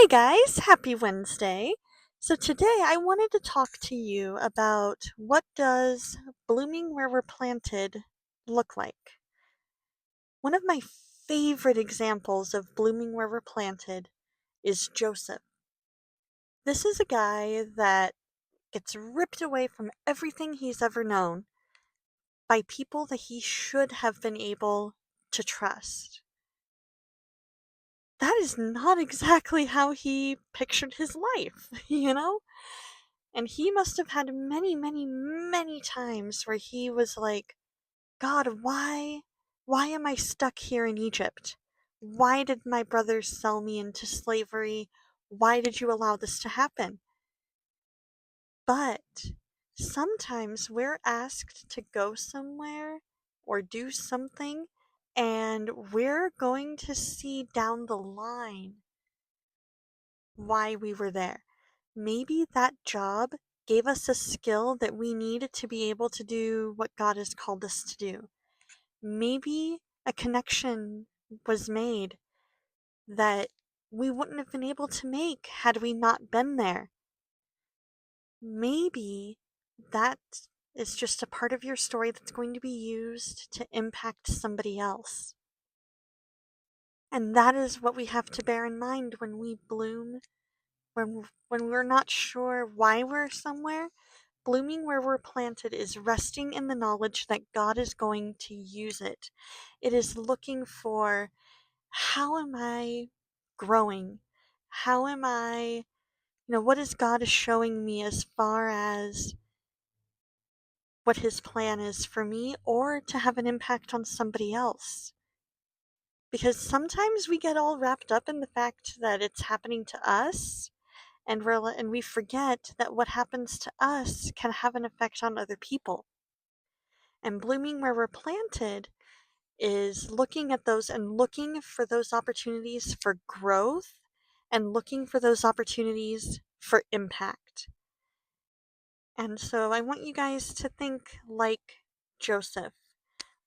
Hey guys, happy Wednesday. So today I wanted to talk to you about what does blooming where we're planted look like. One of my favorite examples of blooming where we're planted is Joseph. This is a guy that gets ripped away from everything he's ever known by people that he should have been able to trust. That is not exactly how he pictured his life, you know? And he must have had many, many, many times where he was like, God, why? Why am I stuck here in Egypt? Why did my brothers sell me into slavery? Why did you allow this to happen? But sometimes we're asked to go somewhere or do something, and we're going to see down the line why we were there. Maybe that job gave us a skill that we needed to be able to do what God has called us to do. Maybe a connection was made that we wouldn't have been able to make had we not been there. Maybe that is just a part of your story that's going to be used to impact somebody else. And that is what we have to bear in mind when we bloom, when we're not sure why we're somewhere. Blooming where we're planted is resting in the knowledge that God is going to use it. It is looking for, how am I growing? How am I, what is God showing me as far as what his plan is for me or to have an impact on somebody else? Because sometimes we get all wrapped up in the fact that it's happening to us, and we forget that what happens to us can have an effect on other people. And blooming where we're planted is looking at those and looking for those opportunities for growth and looking for those opportunities for impact. And so I want you guys to think like Joseph,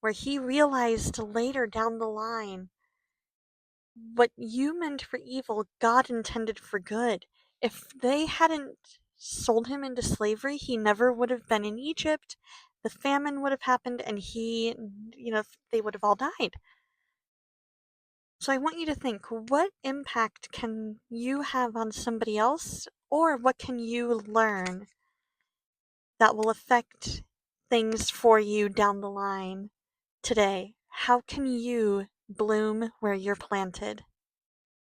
where he realized later down the line, what you meant for evil, God intended for good. If they hadn't sold him into slavery, he never would have been in Egypt. The famine would have happened, and they would have all died. So I want you to think, what impact can you have on somebody else, or what can you learn that will affect things for you down the line today? How can you bloom where you're planted?